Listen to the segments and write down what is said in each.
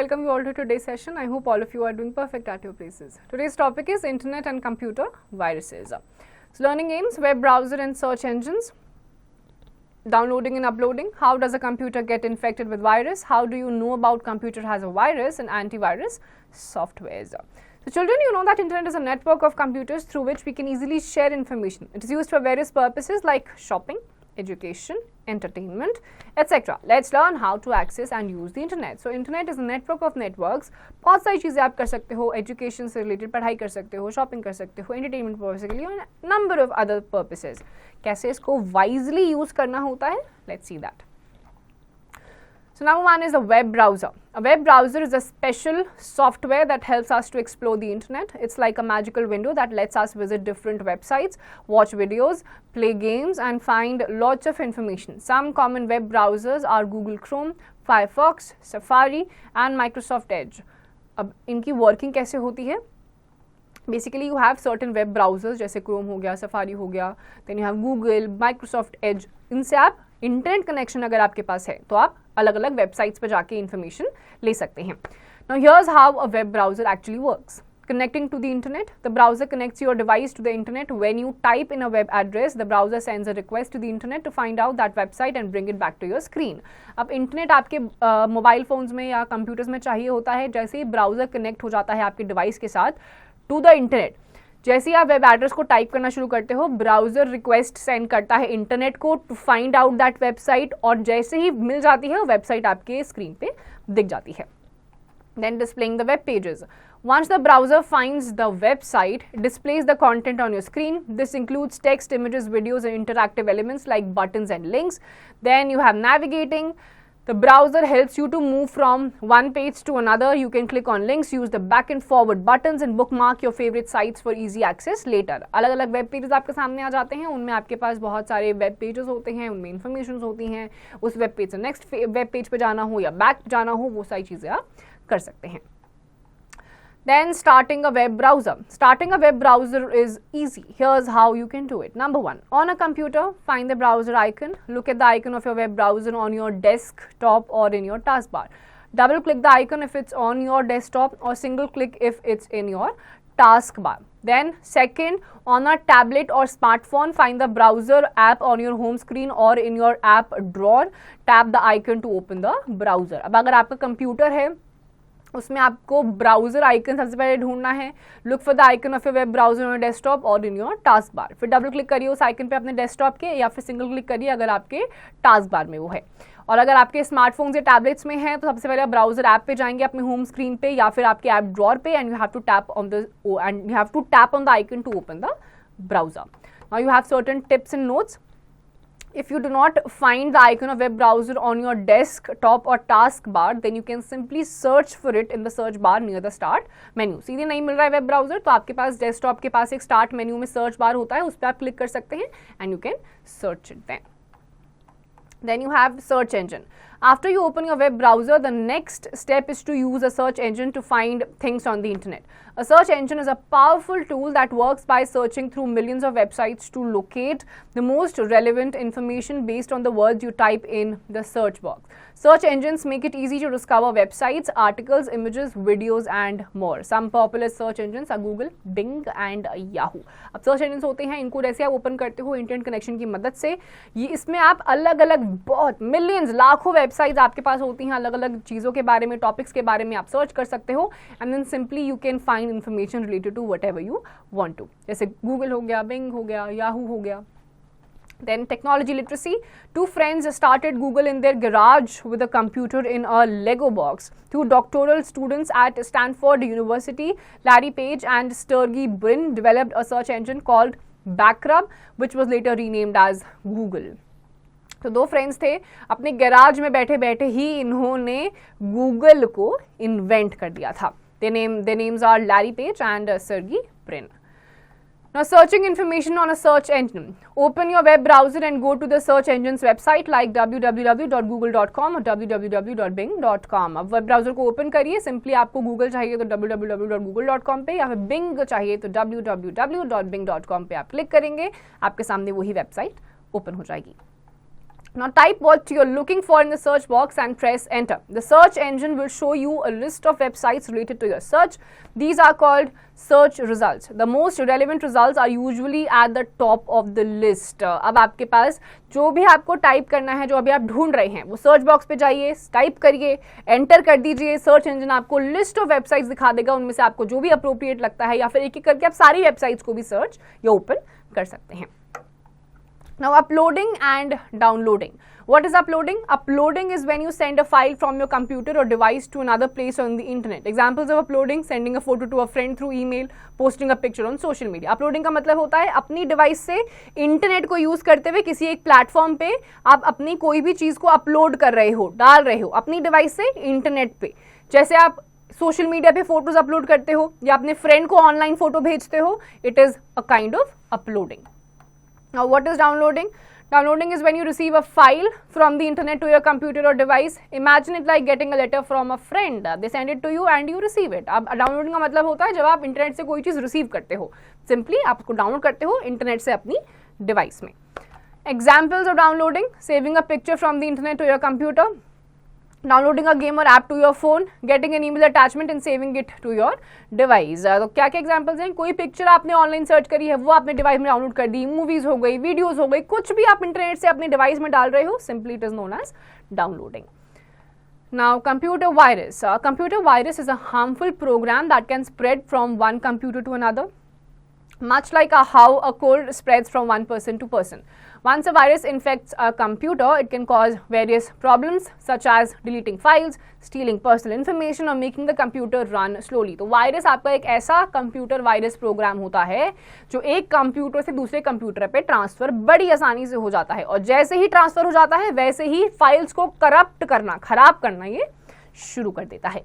welcome you all to today's session. I hope all of you are doing perfect at your places. Today's topic is Internet and Computer Viruses. So learning aims, web browser and search engines, downloading and uploading. How does a computer get infected with virus? How do you know about computer has a virus and antivirus softwares? So children, you know that Internet is a network of computers through which we can easily share information. It is used for various purposes like shopping, education, entertainment, etc. Let's learn how to access and use the internet. So internet is a network of networks. बहुत सारी चीज़ें आप कर सकते हो, education से related पढ़ाई कर सकते हो, shopping कर सकते हो, entertainment purposes के लिए और number of other purposes. कैसे इसको wisely use करना होता है? Let's see that. So number one is a web browser. A web browser is a special software that helps us to explore the internet. It's like a magical window that lets us visit different websites, watch videos, play games and find lots of information. Some common web browsers are Google Chrome, Firefox, Safari and Microsoft Edge. अब इनकी working कैसे होती है? Basically you have certain web browsers जैसे Chrome हो गया, Safari हो गया, then you have Google, Microsoft Edge. इनसे आप इंटरनेट कनेक्शन अगर आपके पास है तो आप अलग अलग वेबसाइट्स पर जाके इन्फॉर्मेशन ले सकते हैं. Now here's how a web browser actually works. Connecting to the internet, the browser connects your device to the internet. When you type in a web address, the browser sends a request to the internet to find out that website and bring it back to your screen. अब internet आपके mobile phones में या computers में चाहिए होता है. जैसे ही browser connect हो जाता है आपके डिवाइस के साथ टू द इंटरनेट, जैसे ही आप वेब एड्रेस को टाइप करना शुरू करते हो, ब्राउजर रिक्वेस्ट सेंड करता है इंटरनेट को to find out that website और जैसे ही मिल जाती है वो वेबसाइट आपके स्क्रीन पे दिख जाती है. Then displaying the web pages. Once the browser finds the website, it displays the content on your screen. This includes text, images, videos and interactive elements like buttons and links. Then you have navigating. The browser helps you to move from one page to another. You can click on links, use the back and forward buttons and bookmark your favorite sites for easy access later. अलग अलग web pages आपके सामने आ जाते हैं, उनमें आपके पास बहुत सारे वेब पेजेस होते हैं, उनमें इंफॉर्मेशन होती हैं. उस वेब पेज से नेक्स्ट वेब पेज पे जाना हो या बैक जाना हो, वो सारी चीज़ें आप कर सकते हैं. Then starting a web browser. Starting a web browser is easy. Here's how you can do it. Number one, on a computer, find the browser icon. Look at the icon of your web browser on your desktop or in your taskbar. Double click the icon if it's on your desktop or single click if it's in your taskbar. Then second, on a tablet or smartphone, find the browser app on your home screen or in your app drawer. Tap the icon to open the browser. अब अगर आपका computer है उसमें आपको browser icon सबसे पहले ढूंढना है. Look for the icon of your web browser on your desktop और इन योर टास्क बार. फिर डबल क्लिक करिए उस आइकन पे अपने डेस्कटॉप के या फिर सिंगल क्लिक करिए अगर आपके टास्क बार में वो है. और अगर आपके स्मार्टफोन्स या टैबलेट्स में है तो सबसे पहले आप ब्राउजर ऐप पे जाएंगे अपने होम स्क्रीन पे या फिर आपके ऐप ड्रॉर पे and you have to tap on the icon to open the browser. Now you have certain tips and notes. If you do not find the icon of web browser on your desktop or taskbar, then you can simply search for it in the search bar near the start menu. सीधे नहीं मिल रहा है web browser तो आपके पास desktop के पास एक start menu में search bar होता है, उस पर आप क्लिक कर सकते हैं and you can search it there. Then you have search engine. After you open your web browser, the next step is to use a search engine to find things on the internet. A search engine is a powerful tool that works by searching through millions of websites to locate the most relevant information based on the words you type in the search box. Search engines make it easy to discover websites, articles, images, videos and more. Some popular search engines are Google, Bing and Yahoo. अब search engines होते हैं, इनको जैसे आप open करते हो internet connection की मदद से, ये इसमें आप अलग अलग बहुत मिलियंस लाखों वेबसाइट्स आपके पास होती हैं, अलग अलग चीज़ों के बारे में, टॉपिक्स के बारे में आप सर्च कर सकते हो and then simply you can find information related to whatever you want to. जैसे गूगल हो गया, बिंग हो गया, याहू हो गया. Then technology literacy. Two friends started Google in their garage with a computer in a Lego box. Two doctoral students at Stanford University, Larry Page and Sergey Brin, developed a search engine called Backrub, which was later renamed as Google. तो दो friends थे, अपने garage में बैठे बैठे ही इन्होंने Google को invent कर दिया था. Their names are Larry Page and Sergey Brin. Now searching information on a search engine. Open your web browser and go to the search engine's website like www.google.com or www.bing.com. अब web browser को open करिए, simply आपको Google चाहिए तो www.google.com पे या फिर Bing चाहिए तो www.bing.com पे आप क्लिक करेंगे, आपके सामने वही वेबसाइट ओपन हो जाएगी. Now type what you're looking for in the search box and press enter. The search engine will show you a list of websites related to your search. These are called search results. The most relevant results are usually at the top of the list. अब आपके पास जो भी आपको type करना है, जो अभी आप ढूंढ रहे हैं, वो सर्च बॉक्स पे जाइए, टाइप करिए, एंटर कर दीजिए. सर्च इंजन आपको लिस्ट ऑफ वेबसाइट्स दिखा देगा, उनमें से आपको जो भी अप्रोप्रिएट लगता है, या फिर एक एक करके आप सारी वेबसाइट्स को भी सर्च या ओपन कर सकते हैं. Now uploading and downloading. What is uploading? Uploading is when you send a file from your computer or device to another place on the internet. Examples of uploading: sending a photo to a friend through email, posting a picture on social media. Uploading का मतलब होता है अपनी device से internet को use करते हुए किसी एक प्लेटफॉर्म पे आप अपनी कोई भी चीज को अपलोड कर रहे हो, डाल रहे हो अपनी डिवाइस से इंटरनेट पे. जैसे आप सोशल मीडिया पे फोटोज अपलोड करते हो या अपने फ्रेंड को ऑनलाइन फोटो भेजते हो, it is a kind of uploading. Now what is downloading? Downloading is when you receive a file from the internet to your computer or device. Imagine it like getting a letter from a friend. They send it to you and you receive it. अब downloading का मतलब होता है जब आप internet से कोई चीज़ receive करते हो, सिंपली आप उसको डाउनलोड करते हो इंटरनेट से अपनी डिवाइस में. Examples of downloading: saving a picture from the internet to your computer, downloading a game or app to your phone, getting an email attachment and saving it to your device. तो क्या क्या examples हैं? कोई picture आपने online search करी है, वो आपने डिवाइस में डाउनलोड कर दी, मूवीज हो गई, वीडियोस हो गई, कुछ भी आप इंटरनेट से अपने डिवाइस में डाल रहे हो, simply it is known as downloading. Now computer virus. Computer virus is a harmful program that can spread from one computer to another, much like how a cold spreads from one person to person. Once a virus infects a computer, it can cause various problems such as deleting files, stealing personal information or making the computer run slowly. तो virus आपका एक ऐसा computer virus program होता है जो एक computer से दूसरे कंप्यूटर पे ट्रांसफर बड़ी आसानी से हो जाता है, और जैसे ही ट्रांसफर हो जाता है वैसे ही फाइल्स को करप्ट करना, खराब करना ये शुरू कर देता है.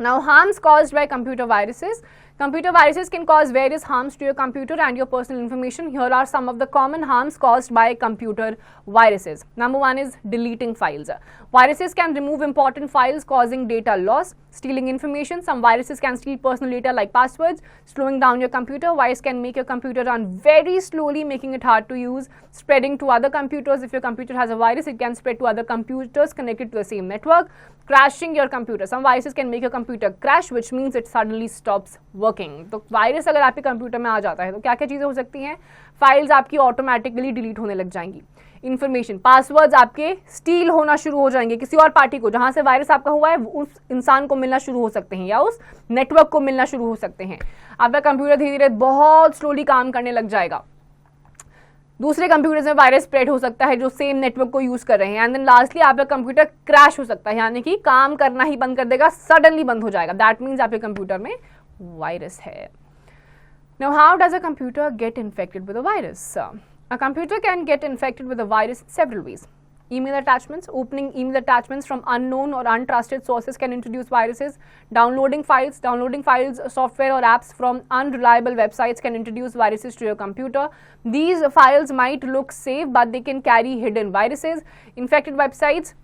Now harms caused by computer viruses. Computer viruses can cause various harms to your computer and your personal information. Here are some of the common harms caused by computer viruses. Number one is deleting files. Viruses can remove important files, causing data loss. Stealing information. Some viruses can steal personal data like passwords, slowing down your computer. Virus can make your computer run very slowly, making it hard to use. Spreading to other computers. If your computer has a virus, it can spread to other computers connected to the same network. Crashing your computer. Some viruses can make your computer crash, which means it suddenly stops working. तो virus अगर आपके computer में आ जाता है तो क्या क्या चीज़ें हो सकती हैं? फाइल्स आपकी ऑटोमेटिकली डिलीट होने लग जाएंगी, इन्फॉर्मेशन, पासवर्ड्स आपके स्टील होना शुरू हो जाएंगे, किसी और पार्टी को जहां से वायरस आपका हुआ है उस इंसान को मिलना शुरू हो सकते हैं या उस नेटवर्क को मिलना शुरू हो सकते हैं. आपका कंप्यूटर धीरे धीरे बहुत स्लोली काम करने लग जाएगा, दूसरे कंप्यूटर्स में वायरस स्प्रेड हो सकता है जो सेम नेटवर्क को यूज कर रहे हैं, एंड देन लास्टली आपका कंप्यूटर क्रैश हो सकता है, यानी कि काम करना ही बंद कर देगा, सडनली बंद हो जाएगा. दैट मीन्स आपके कंप्यूटर में वायरस है. Now how does a computer get infected with a virus? A computer can get infected with a virus in several ways. Email attachments. Opening email attachments from unknown or untrusted sources can introduce viruses. Downloading files, software or apps from unreliable websites can introduce viruses to your computer. These files might look safe, but they can carry hidden viruses. Infected websites.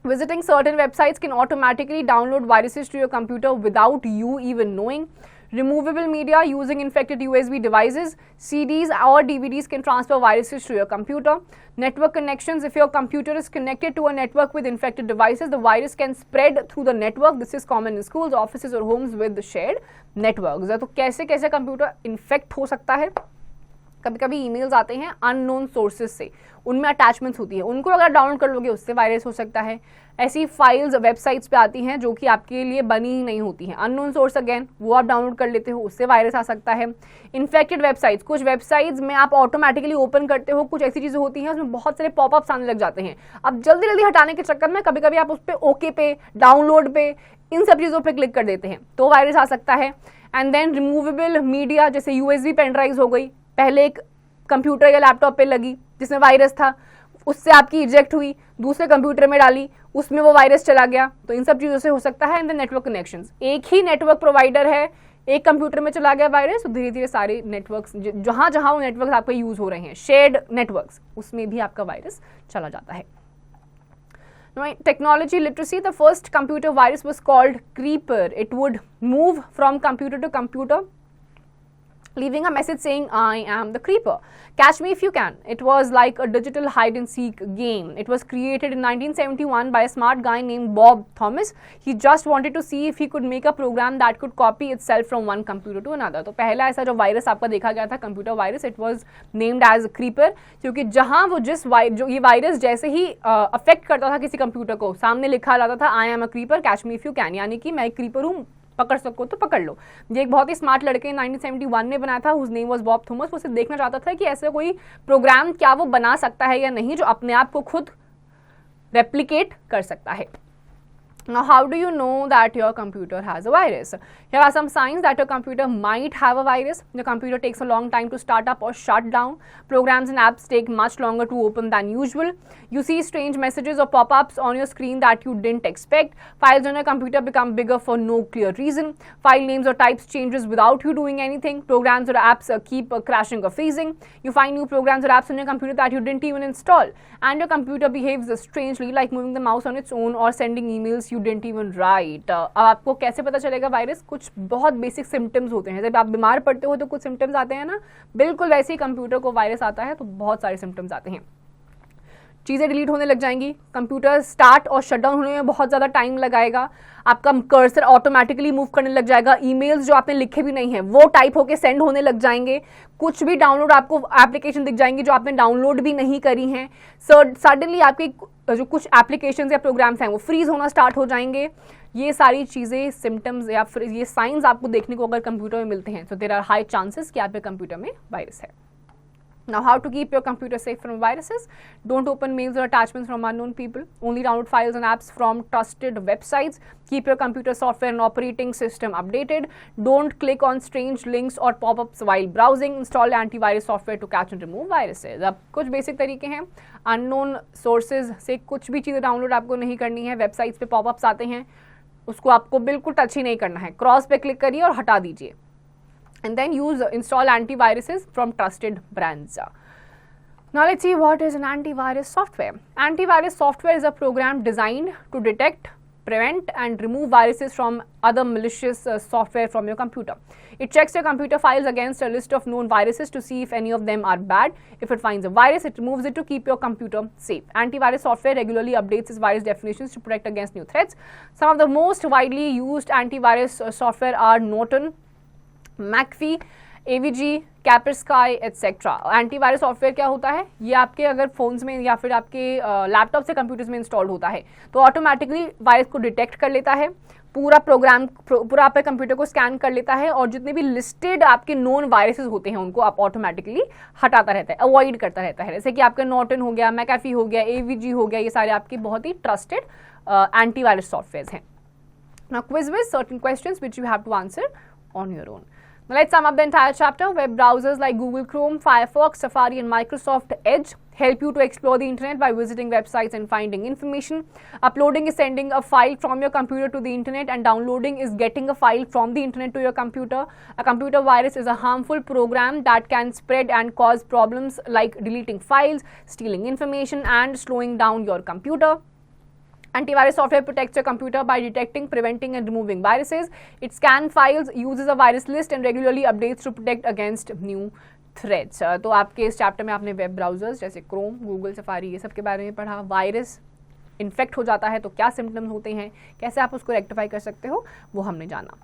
Visiting certain websites can automatically download viruses to your computer without you even knowing. Removable media. Using infected USB devices, CDs or DVDs can transfer viruses to your computer. Network connections. If your computer is connected to a network with infected devices, the virus can spread through the network. This is common in schools, offices or homes with shared networks. तो कैसे कैसे computer infect हो सकता है? कभी कभी emails आते हैं अननोन सोर्सेज से, उनमें अटैचमेंट्स होती है, उनको अगर डाउनलोड कर लोगे उससे वायरस हो सकता है. ऐसी फाइल्स वेबसाइट्स पे आती हैं जो कि आपके लिए बनी ही नहीं होती हैं, अननोन सोर्स अगेन, वो आप डाउनलोड कर लेते हो, उससे वायरस आ सकता है. Infected websites. कुछ वेबसाइट्स में आप ऑटोमेटिकली ओपन करते हो, कुछ ऐसी चीज़ें होती हैं उसमें बहुत सारे पॉपअप्स आने लग जाते हैं, अब जल्दी जल्दी हटाने के चक्कर में कभी कभी आप उस पर ओके पे, डाउनलोड पे, इन सब चीज़ों पर क्लिक कर देते हैं, तो वायरस आ सकता है. एंड देन रिमूवेबल मीडिया, जैसे यूएसबी पेन ड्राइव्स हो गई, पहले एक कंप्यूटर या लैपटॉप पे लगी जिसमें वायरस था, उससे आपकी इजेक्ट हुई, दूसरे कंप्यूटर में डाली, उसमें वो वायरस चला गया, तो इन सब चीज़ों से हो सकता है. And the network connections. एक ही नेटवर्क प्रोवाइडर है, एक कंप्यूटर में चला गया वायरस, तो धीरे धीरे सारे नेटवर्क्स जहाँ जहाँ वो नेटवर्क आपके यूज हो रहे हैं, शेयर्ड नेटवर्क्स, उसमें भी आपका वायरस चला जाता है. Technology literacy. The first computer virus was called Creeper. It would move from computer to computer leaving a message saying, "I am the creeper. Catch me if you can." It was like a digital hide and seek game. It was created in 1971 by a smart guy named Bob Thomas. He just wanted to see if he could make a program that could copy itself from one computer to another. तो पहला ऐसा जो virus आपका देखा गया था computer virus, it was named as Creeper, क्योंकि जहां वो जो ये वायरस जैसे ही अफेक्ट करता था किसी कंप्यूटर को, सामने लिखा जाता था I am a creeper catch me if you can, यानी कि मैं एक क्रीपर हूँ, पकड़ सको तो पकड़ लो। ये एक बहुत ही स्मार्ट लड़के 1971 में बनाया था, whose name was Bob Thomas. वो सिर्फ देखना चाहता था कि ऐसा कोई प्रोग्राम क्या वो बना सकता है या नहीं जो अपने आप को खुद रेप्लिकेट कर सकता है। Now, how do you know that your computer has a virus? Here are some signs that your computer might have a virus. Your computer takes a long time to start up or shut down. Programs and apps take much longer to open than usual. You see strange messages or pop-ups on your screen that you didn't expect. Files on your computer become bigger for no clear reason. File names or types changes without you doing anything. Programs or apps keep crashing or freezing. You find new programs or apps on your computer that you didn't even install. And your computer behaves strangely, like moving the mouse on its own or sending emails you didn't even write. अब आपको कैसे पता चलेगा virus? कुछ बहुत basic symptoms होते हैं। जब आप बीमार पड़ते हो तो कुछ सिम्टम्स आते हैं ना, बिल्कुल वैसे ही कंप्यूटर को वायरस आता है तो बहुत सारे सिम्टम्स आते हैं। चीज़ें डिलीट होने लग जाएंगी, कंप्यूटर स्टार्ट और शटडाउन होने में बहुत ज़्यादा टाइम लगाएगा, आपका कर्सर ऑटोमेटिकली मूव करने लग जाएगा, ईमेल्स जो आपने लिखे भी नहीं है वो टाइप होके सेंड होने लग जाएंगे, कुछ भी डाउनलोड आपको एप्लीकेशन दिख जाएंगी जो आपने डाउनलोड भी नहीं करी हैं, सडनली आपके जो कुछ एप्लीकेशन या प्रोग्राम्स हैं वो फ्रीज होना स्टार्ट हो जाएंगे। ये सारी चीज़ें सिम्टम्स या फिर ये साइंस आपको देखने को अगर कंप्यूटर में मिलते हैं तो देयर आर हाई चांसेस कि आपके कंप्यूटर में वायरस है। Now, how to keep your computer safe from viruses? Don't open mails or attachments from unknown people. Only download files and apps from trusted websites. Keep your computer software and operating system updated. Don't click on strange links or pop-ups while browsing. Install antivirus software to catch and remove viruses. अब कुछ basic तरीके हैं। Unknown sources से कुछ भी चीज़ें download आपको नहीं करनी है। वेबसाइट्स पे पॉपअप्स आते हैं, उसको आपको बिल्कुल टच ही नहीं करना है। क्रॉस पे क्लिक करिए और हटा दीजिए। And then install antiviruses from trusted brands. Now let's see what is an antivirus software. Antivirus software is a program designed to detect, prevent and remove viruses from other malicious software from your computer. It checks your computer files against a list of known viruses to see if any of them are bad. If it finds a virus, it removes it to keep your computer safe. Antivirus software regularly updates its virus definitions to protect against new threats. Some of the most widely used antivirus software are Norton, McAfee, AVG, Kaspersky etcetera. Antivirus software क्या होता है? ये आपके अगर phones में या फिर आपके लैपटॉप से कंप्यूटर्स में इंस्टॉल्ड होता है तो ऑटोमेटिकली वायरस को डिटेक्ट कर लेता है, पूरा प्रोग्राम पूरा आपके कंप्यूटर को स्कैन कर लेता है और जितने भी लिस्टेड आपके नोन वायरसेस होते हैं उनको आप ऑटोमेटिकली हटाता रहता है, अवॉइड करता रहता है। जैसे कि आपका नॉर्टन हो गया, मैकाफी हो गया, एवीजी हो गया, ये सारे आपके बहुत ही ट्रस्टेड एंटीवायरस सॉफ्टवेयर हैं। Now quiz with certain questions which you have to answer on your own. Now let's sum up the entire chapter. Web browsers like Google Chrome, Firefox, Safari and Microsoft Edge help you to explore the internet by visiting websites and finding information. Uploading is sending a file from your computer to the internet and downloading is getting a file from the internet to your computer. A computer virus is a harmful program that can spread and cause problems like deleting files, stealing information and slowing down your computer. Antivirus software protects your computer by detecting, preventing and removing viruses. It scans files, uses a virus list and regularly updates to protect against new threats. तो आपके इस chapter में आपने web browsers जैसे Chrome, Google, safari ये सब के बारे में पढ़ा। वायरस इन्फेक्ट हो जाता है तो क्या सिम्टम्स होते हैं, कैसे आप उसको रेक्टिफाई कर सकते हो, वो हमने जाना।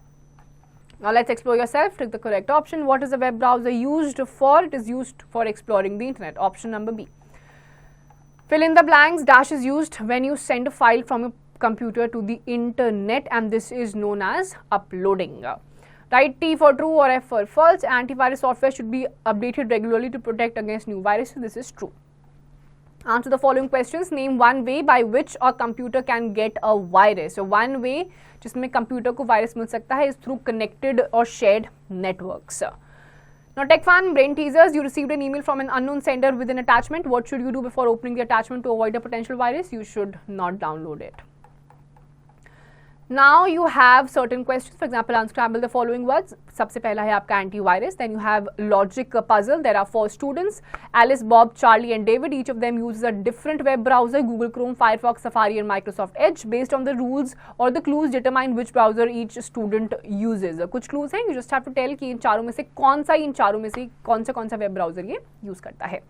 Now let's explore yourself. Take the correct option. What is a web browser used for? It is used for exploring the internet. Option number B. Fill in the blanks. Dash is used when you send a file from your computer to the internet and this is known as uploading. Write T for true or F for false. Antivirus software should be updated regularly to protect against new viruses. This is true. Answer the following questions. Name one way by which a computer can get a virus. So one way जिसमें computer को virus मिल सकता है is through connected or shared networks. Now, tech fan, brain teasers. You received an email from an unknown sender with an attachment. What should you do before opening the attachment to avoid a potential virus? You should not download it. Now you have certain questions. For example, unscramble the following words. सबसे पहला है आपका antivirus. Then you have logic puzzle. There are 4 students: Alice, Bob, Charlie, and David. Each of them uses a different web browser: Google Chrome, Firefox, Safari, and Microsoft Edge. Based on the rules or the clues, determine which browser each student uses. कुछ clues हैं. You just have to tell कि इन चारों में से कौन सा web browser ये use करता है.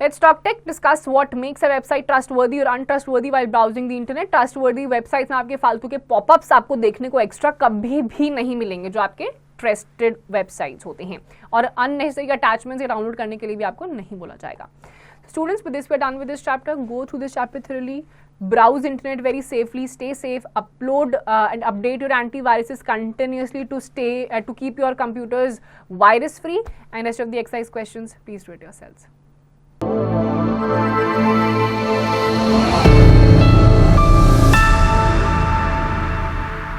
Let's talk tech. Discuss what makes a website trustworthy or untrustworthy while browsing the internet. Trustworthy websites में आपके फालतू के पॉपअप्स आपको देखने को एक्स्ट्रा कभी भी नहीं मिलेंगे जो आपके ट्रस्टेड वेबसाइट्स होते हैं, और अननेसेसरी अटैचमेंट्स डाउनलोड करने के लिए भी आपको नहीं बोला जाएगा. Students, with this we're done with this chapter. Go through this chapter thoroughly. Browse internet very safely. Stay safe. Upload and update your antiviruses continuously to keep your computers virus free. And rest of the exercise questions, please do it yourselves.